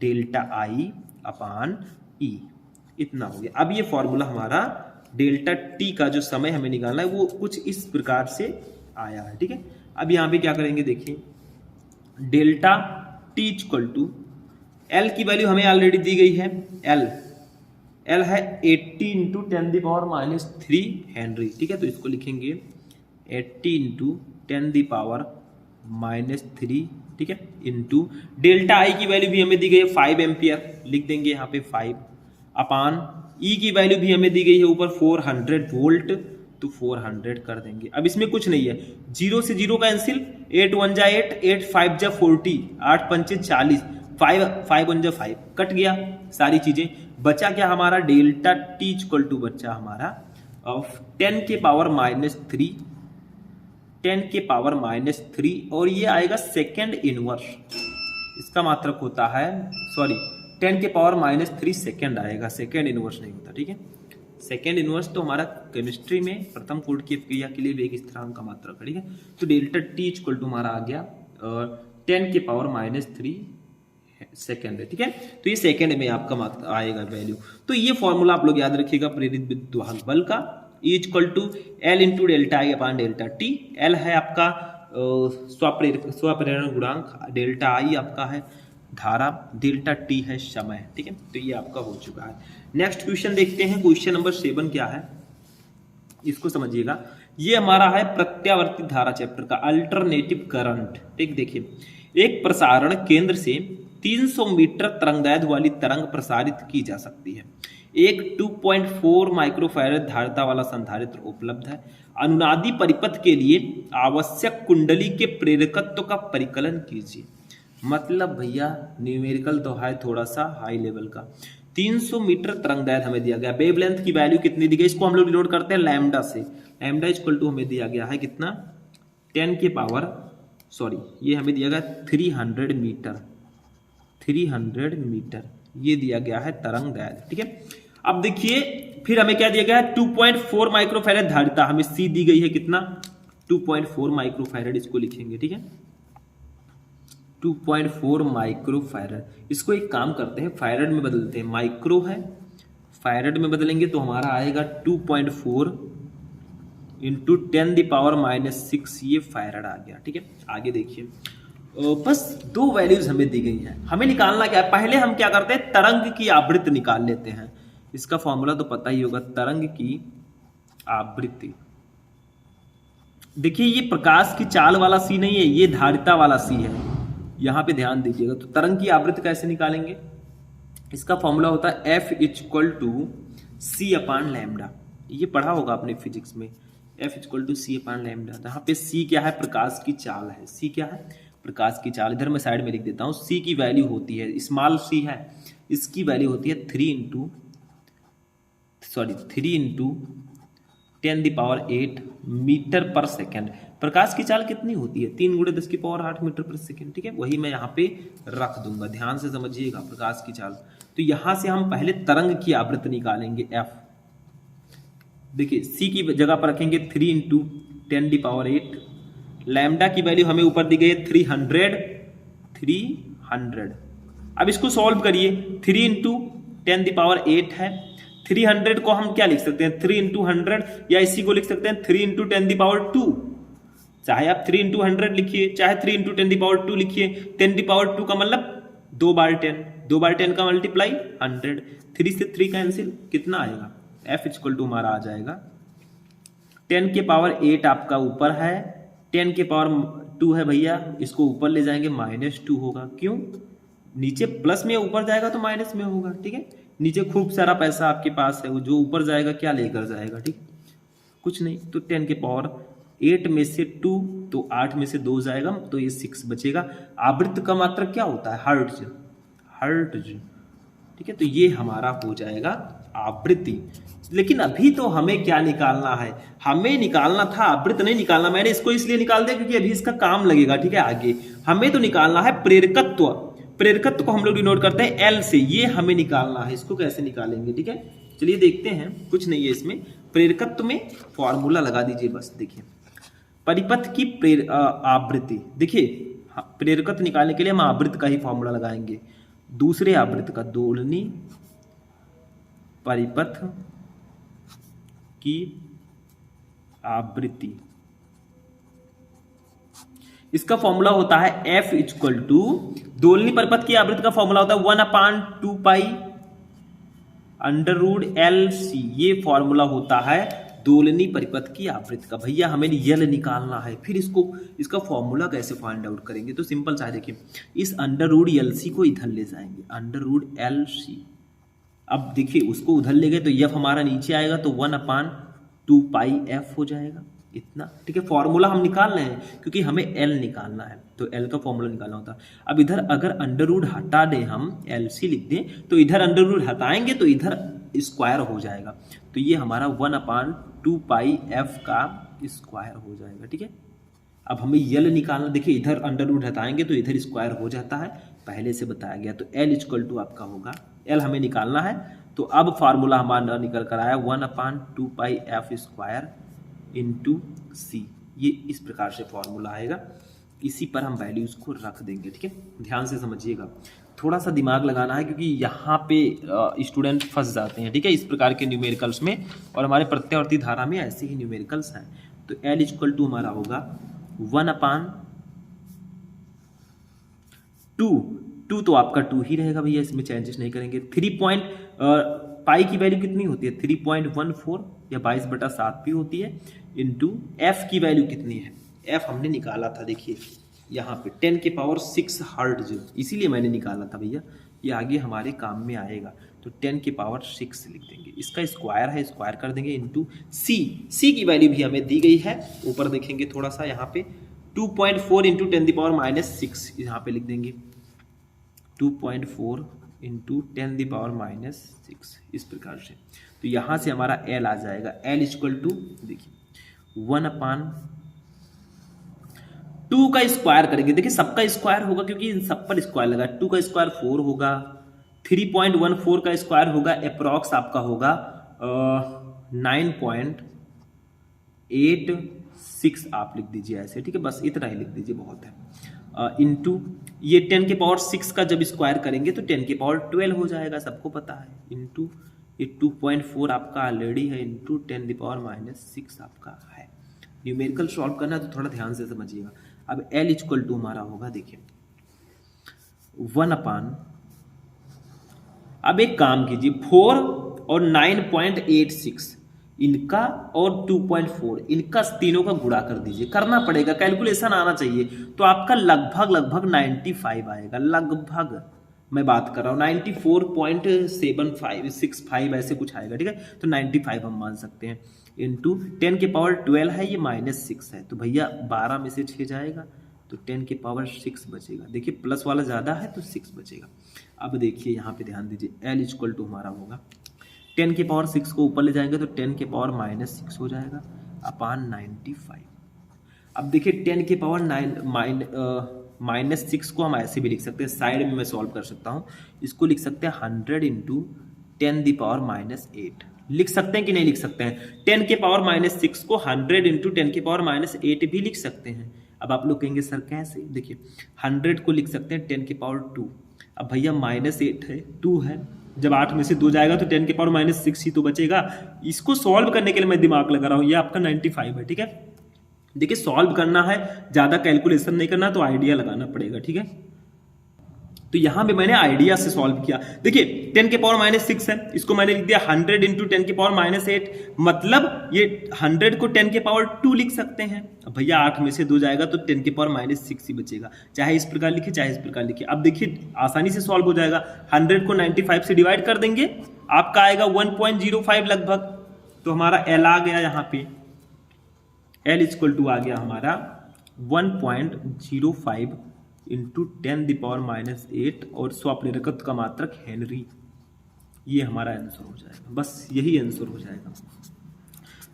डेल्टा आई अपान ई, इतना हो गया। अब ये फॉर्मूला हमारा डेल्टा टी का जो समय हमें निकालना है वो कुछ इस प्रकार से आया है। ठीक है, अब यहाँ पे क्या करेंगे, देखिए delta T equal to L की वैल्यू हमें ऑलरेडी दी गई है, एल है 80 इंटू 10⁻³ हेनरी। ठीक है, तो इसको लिखेंगे 80 इंटू 10⁻³ ठीक है, इंटू डेल्टा आई की वैल्यू भी हमें दी गई है 5 एम्पियर, लिख देंगे यहाँ पे 5 अपान ई की वैल्यू भी हमें दी गई है ऊपर 400 वोल्ट, तो 400 कर देंगे। अब इसमें कुछ नहीं है, 0 से 0 कैंसिल, 8 1 जा 8, 8 5 जा 40, 8 5 40, 5 1 जा 5, कट गया सारी चीजें। बचा क्या हमारा, डेल्टा टी इक्वल टू बचा हमारा 10⁻³ 10⁻³ और ये आएगा सेकेंड इनवर्स। इसका मात्रक होता है, सॉरी 10⁻³ सेकेंड आएगा, सेकेंड इनवर्स नहीं होता। ठीक है, सेकेंड इनवर्स तो हमारा केमिस्ट्री में प्रथम कोटि की क्रिया के लिए वेग स्थिरांक का मात्रक है। ठीक है, तो डेल्टा टी इक्वल टू हमारा आ गया 10⁻³ सेकेंड है, ठीक है। तो ये सेकेंड में आपका आएगा वैल्यू। तो ये फॉर्मूला आप लोग याद रखिएगा प्रेरित विद्युत बल का, E equal to L into delta I upon delta T. L है आपका स्वप्रेरण गुणांक, डेल्टा आई आपका है धारा, डेल्टा टी है समय, ठीक है। तो ये आपका हो चुका है। नेक्स्ट क्वेश्चन देखते हैं, क्वेश्चन नंबर 7 क्या है, इसको समझिएगा। ये हमारा है प्रत्यावर्ती धारा चैप्टर का, अल्टरनेटिव करंट। ठीक, देखिए एक प्रसारण केंद्र से 300 मीटर तरंगदैर्घ्य वाली तरंग प्रसारित की जा सकती है। एक 2.4 माइक्रोफैरड धारिता वाला संधारित्र उपलब्ध है। अनुनादी परिपथ के लिए आवश्यक कुंडली के प्रेरकत्व का परिकलन कीजिए। मतलब भैया न्यूमेरिकल तो है थोड़ा सा हाई लेवल का। 300 मीटर तरंगदैर्घ्य हमें दिया गया, वेवलेंथ की वैल्यू कितनी दी गई, इसको हम लोग डिनोट करते हैं लैम्डा से। लैम्डा इक्वल टू हमें दिया गया है कितना, 10 के पावर ये हमें दिया गया 300 मीटर, 300 मीटर ये दिया गया है तरंगदैर्घ्य, ठीक है। अब देखिए फिर हमें क्या दिया गया है, 2.4 माइक्रोफैरड धारिता हमें सी दी गई है कितना, 2.4 माइक्रोफैरड, इसको लिखेंगे, ठीक है, 2.4 माइक्रोफैरड। इसको एक काम करते हैं फैरड में बदलते हैं, माइक्रो है फैरड में बदलेंगे तो हमारा आएगा 2.4 इंटू 10⁻⁻⁶, ये फैरड आ गया, ठीक है। आगे देखिए, बस दो वैल्यूज हमें दी गई हैं, हमें निकालना क्या है, पहले हम क्या करते हैं तरंग की आवृत्ति निकाल लेते हैं। इसका फॉर्मूला तो पता ही होगा, तरंग की आवृत्ति। देखिए ये प्रकाश की चाल वाला सी नहीं है, ये धारिता वाला सी है, यहां पे ध्यान दीजिएगा। तो तरंग की आवृत्ति कैसे निकालेंगे, इसका फॉर्मूला होता है F equal to C upon lambda, ये पढ़ा होगा आपने फिजिक्स में, F equal to C upon lambda. यहाँ पे सी क्या है, प्रकाश की चाल है, सी क्या है, प्रकाश की चाल। इधर मैं साइड में लिख देता हूँ, सी की वैल्यू होती है, स्मॉल सी है, इसकी वैल्यू होती है 3 इंटू 10⁸ मीटर पर सेकेंड। प्रकाश की चाल कितनी होती है, 3 × 10⁸ मीटर पर सेकेंड, ठीक है। वही मैं यहाँ पे रख दूंगा, ध्यान से समझिएगा प्रकाश की चाल। तो यहां से हम पहले तरंग की आवृत्ति निकालेंगे F। देखिए C की जगह पर रखेंगे 3 इंटू 10⁸। लैम्डा की वैल्यू हमें ऊपर दी गई है 300। अब इसको सॉल्व करिए, 3 इंटू 10⁸ है, 300 को हम क्या लिख सकते हैं, 3 इंटू 100, या इसी को लिख सकते हैं 3 इंटू 10⁻²। चाहे आप 3 इंटू 100 लिखिए, चाहे 3 इंटू 10⁻² लिखिए। 10⁻² का मतलब 2/10, 2/10 का मल्टीप्लाई 100, 3 से 3 कैंसिल, कितना आएगा, F इक्वल टू हमारा आ जाएगा 10⁸ आपका ऊपर है, 10⁻² है भैया, इसको ऊपर ले जाएंगे -2 होगा, क्यों, नीचे प्लस में ऊपर जाएगा तो माइनस में होगा, ठीक है। नीचे खूब सारा पैसा आपके पास है, वो जो ऊपर जाएगा क्या लेकर जाएगा, ठीक, कुछ नहीं। तो 10⁸ में से 2 तो 8 में से 2 जाएगा, तो ये 6 बचेगा। आवृत्ति का मात्रक क्या होता है, हर्ट्ज, ठीक है। तो ये हमारा हो जाएगा आवृत्ति। लेकिन अभी तो हमें क्या निकालना है, हमें निकालना था आवृत्ति, नहीं निकालना, मैंने इसको इसलिए निकाल दिया क्योंकि अभी इसका काम लगेगा, ठीक है। आगे हमें तो निकालना है प्रेरकत्व। प्रेरकत्व को हम लोग डिनोट करते हैं L से, ये हमें निकालना है, इसको कैसे निकालेंगे, ठीक है। चलिए देखते हैं, कुछ नहीं है इसमें। प्रेरकत्व में फॉर्मूला लगा दीजिए बस, देखिए परिपथ की आवृत्ति, देखिए प्रेरकत्व निकालने के लिए हम आवृत्ति का ही फॉर्मूला लगाएंगे, दूसरे आवृत्ति का, दोलनी परिपथ की आवृत्ति, इसका फॉर्मूला होता है F इक्वल टू, दोलनी परिपथ की आवृत्ति का फॉर्मूला होता है 1/2π√LC, ये फॉर्मूला होता है दोलनी परिपथ की आवृत्ति का। भैया हमें यल निकालना है, फिर इसका फॉर्मूला कैसे फाइंड आउट करेंगे, तो सिंपल सा देखिए, इस √LC को इधर ले जाएंगे, √LC। अब देखिए उसको उधर ले गए तो F हमारा नीचे आएगा, तो 1/2πF हो जाएगा, इतना, ठीक है। फॉर्मूला हम निकाल रहे हैं क्योंकि हमें L निकालना है, तो L का फॉर्मूला निकालना होता है। अब इधर अगर अंडर हटा दें, हम LC लिख दें, तो इधर अंडर हटाएंगे तो इधर स्क्वायर हो जाएगा, तो ये हमारा 1/2πF का स्क्वायर हो जाएगा, ठीक है। अब हमें यल निकालना, देखिए इधर अंडर हटाएंगे तो इधर स्क्वायर हो जाता है, पहले से बताया गया। तो L इक्वल टू आपका होगा, L हमें निकालना है, तो अब फार्मूला हमारा निकल कर आया 1/2πF² इंटू C, ये इस प्रकार से फॉर्मूला आएगा, इसी पर हम वैल्यूज को रख देंगे, ठीक है। ध्यान से समझिएगा, थोड़ा सा दिमाग लगाना है, क्योंकि यहाँ पे स्टूडेंट फंस जाते हैं, ठीक है, इस प्रकार के न्यूमेरिकल्स में। और हमारे प्रत्यावर्ती धारा में ऐसे ही न्यूमेरिकल्स हैं। तो L इक्वल टू हमारा होगा 1/2 तो आपका 2 ही रहेगा भैया, इसमें चेंजेस नहीं करेंगे। 3 पाई की वैल्यू कितनी होती है, 3.14 या 22/7 भी होती है, इंटू एफ की वैल्यू कितनी है, एफ हमने निकाला था, देखिए यहाँ पे 10⁶ हर्ट्ज, इसीलिए मैंने निकाला था भैया, ये आगे हमारे काम में आएगा। तो 10⁶ लिख देंगे, इसका स्क्वायर है, स्क्वायर कर देंगे, इंटू सी की वैल्यू भी हमें दी गई है, ऊपर देखेंगे थोड़ा सा, यहाँ पे 2.4 इंटू 10⁻⁻6 यहाँ पे लिख देंगे, 2.4 इंटू 10⁻⁻6 इस प्रकार से। तो यहाँ से हमारा L आ जाएगा, L इक्वल टू देखिए 1/2 का स्क्वायर करेंगे, देखिए सबका स्क्वायर होगा क्योंकि इन सब पर स्क्वायर लगा, 2 का स्क्वायर 4 होगा, 3.14 का स्क्वायर होगा, अप्रॉक्स आपका होगा 9.86 आप लिख दीजिए ऐसे, ठीक है, बस इतना ही लिख दीजिए, बहुत है। इंटू ये 10⁶ का जब स्क्वायर करेंगे तो 10⁻12 हो जाएगा, सबको पता है, इंटू ये 2.4 आपका ऑलरेडी है, इंटू 10⁻⁻6 आपका है। न्यूमेरिकल सॉल्व करना है तो थोड़ा ध्यान से समझिएगा। अब L इक्वल टू हमारा होगा, देखिए 1/, अब एक काम कीजिए, 4 और 9.86 इनका और 2.4 इनका तीनों का गुणा कर दीजिए, करना पड़ेगा, कैलकुलेशन आना चाहिए। तो आपका लगभग 95 आएगा, लगभग मैं बात कर रहा हूँ 94.7565 ऐसे कुछ आएगा, ठीक है। तो 95 हम मान सकते हैं, इंटू 10⁻12 है, ये -6 है, तो भैया 12 में से 6 जाएगा तो 10⁻6 बचेगा। देखिए प्लस वाला ज़्यादा है तो 6 बचेगा। अब देखिए यहाँ पे ध्यान दीजिए, L इक्वल टू हमारा होगा 10⁻6 को ऊपर ले जाएंगे तो 10⁻⁻6 हो जाएगा अपान 95। अब देखिए 10⁻⁻6 को हम ऐसे भी लिख सकते हैं, साइड में मैं सॉल्व कर सकता हूँ, इसको लिख सकते हैं 100 इंटू 10⁻⁸ लिख सकते हैं कि नहीं लिख सकते हैं। 10⁻⁻6 को 100 इंटू 10⁻⁸ भी लिख सकते हैं। अब आप लोग कहेंगे सर कैसे, देखिए 100 को लिख सकते हैं 10⁻2, अब भैया -8 है, 2 है, जब 8 में से 2 जाएगा तो 10⁻⁻6 ही तो बचेगा। इसको सॉल्व करने के लिए मैं दिमाग लगा रहा हूँ, ये आपका 95 है, ठीक है। देखिए सॉल्व करना है, ज़्यादा कैलकुलेशन नहीं करना, तो आइडिया लगाना पड़ेगा, ठीक है। तो यहाँ पे मैंने आइडिया से सॉल्व किया, देखिए 10⁻⁻6 है, इसको मैंने लिख दिया 100 इंटू 10⁻⁸, मतलब ये 100 को 10⁻2 लिख सकते हैं। अब भैया 8 में से 2 जाएगा तो 10⁻⁻6 ही बचेगा, चाहे इस प्रकार लिखिए चाहे इस प्रकार लिखिए। अब देखिए आसानी से सॉल्व हो जाएगा, 100 को 95 से डिवाइड कर देंगे, आपका आएगा 1.05 लगभग, तो हमारा L आ गया, यहाँ पे L इक्वल टू आ गया हमारा 1.05 इंटू 10⁻⁸ और स्वप्रेरकत्व का मात्रक हेनरी, ये हमारा आंसर हो जाएगा, बस यही आंसर हो जाएगा।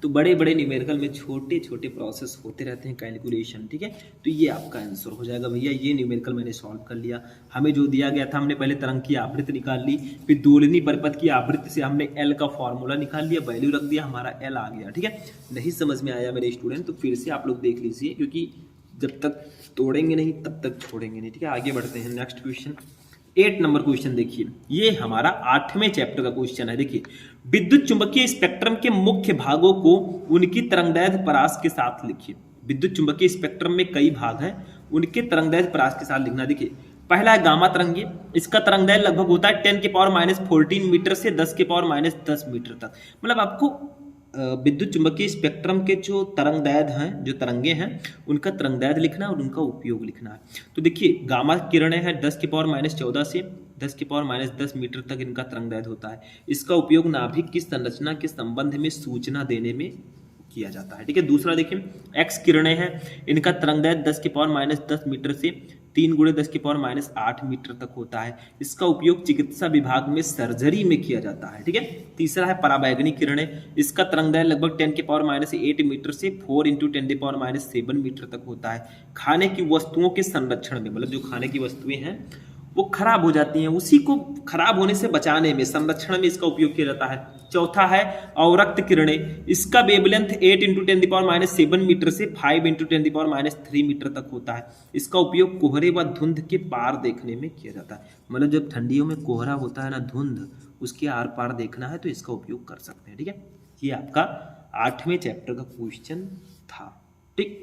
तो बड़े बड़े न्यूमेरिकल में छोटे छोटे प्रोसेस होते रहते हैं, कैलकुलेशन, ठीक है। तो ये आपका आंसर हो जाएगा भैया, ये न्यूमेरिकल मैंने सॉल्व कर लिया। हमें जो दिया गया था, हमने पहले तरंग की आवृत्ति निकाल ली, फिर दोलनी परिपथ की आवृत्ति से हमने L का फॉर्मूला निकाल लिया, वैल्यू रख दिया, हमारा L आ गया, ठीक है। नहीं समझ में आया मेरे स्टूडेंट तो फिर से आप लोग देख लीजिए, क्योंकि जब तक तोड़ेंगे नहीं तब तक छोड़ेंगे नहीं, ठीक है। आगे बढ़ते हैं, नेक्स्ट क्वेश्चन 8 नंबर क्वेश्चन देखिए, ये हमारा 8वें चैप्टर का क्वेश्चन है। देखिए विद्युत चुंबकीय स्पेक्ट्रम के मुख्य भागों को उनकी तरंगदैर्घ्य परास के साथ लिखिए। विद्युत चुंबकीय स्पेक्ट्रम में कई भाग हैं, उनके तरंगदैर्घ्य परास के साथ लिखना। देखिए पहला है गामा तरंगीय, इसका तरंगदैर्घ्य लगभग होता है 10⁻⁻14 मीटर से 10⁻⁻10 मीटर तक। मतलब आपको विद्युत चुंबकीय स्पेक्ट्रम के जो तरंगदैर्घ्य हैं, जो तरंगे हैं, उनका तरंगदैर्घ्य लिखना और उनका उपयोग लिखना है। तो देखिए गामा किरणें हैं 10⁻⁻14 से 10⁻⁻10 मीटर तक इनका तरंगदैर्घ्य होता है। इसका उपयोग नाभिक की संरचना के संबंध में सूचना देने में किया जाता है, ठीक है। दूसरा देखिए एक्स किरणें हैं, इनका तरंगदैर्घ्य 10⁻⁻10 मीटर से 3 × 10⁻⁸ मीटर तक होता है। इसका उपयोग चिकित्सा विभाग में सर्जरी में किया जाता है, ठीक है। तीसरा है पराबैंगनी किरणें, इसका तरंगदैर्घ्य लगभग 10⁻⁸ मीटर से 4 × 10⁻⁷ मीटर तक होता है। खाने की वस्तुओं के संरक्षण में, मतलब जो खाने की वस्तुएं हैं वो खराब हो जाती हैं, उसी को खराब होने से बचाने में, संरक्षण में इसका उपयोग किया जाता है। चौथा है अवरक्त किरणें, इसका वेवलेंथ 8 × 10⁻7 मीटर से 5 × 10⁻3 मीटर तक होता है। इसका उपयोग कोहरे व धुंध के पार देखने में किया जाता है। मतलब जब ठंडियों में कोहरा होता है ना, धुंध, उसके आर पार देखना है तो इसका उपयोग कर सकते हैं। ठीक है, ये आपका 8वें चैप्टर का क्वेश्चन था। ठीक,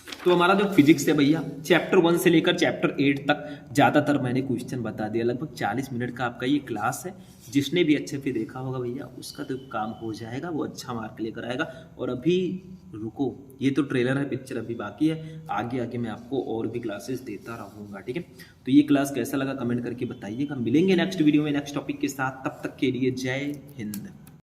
तो हमारा जो फिजिक्स है भैया, चैप्टर 1 से लेकर चैप्टर 8 तक ज़्यादातर मैंने क्वेश्चन बता दिया। लगभग 40 मिनट का आपका ये क्लास है। जिसने भी अच्छे से देखा होगा भैया, उसका तो काम हो जाएगा, वो अच्छा मार्क लेकर आएगा। और अभी रुको, ये तो ट्रेलर है, पिक्चर अभी बाकी है। आगे आगे मैं आपको और भी क्लासेस देता रहूँगा। ठीक है, तो ये क्लास कैसा लगा कमेंट करके बताइएगा। मिलेंगे नेक्स्ट वीडियो में नेक्स्ट टॉपिक के साथ, तब तक के लिए जय हिंद।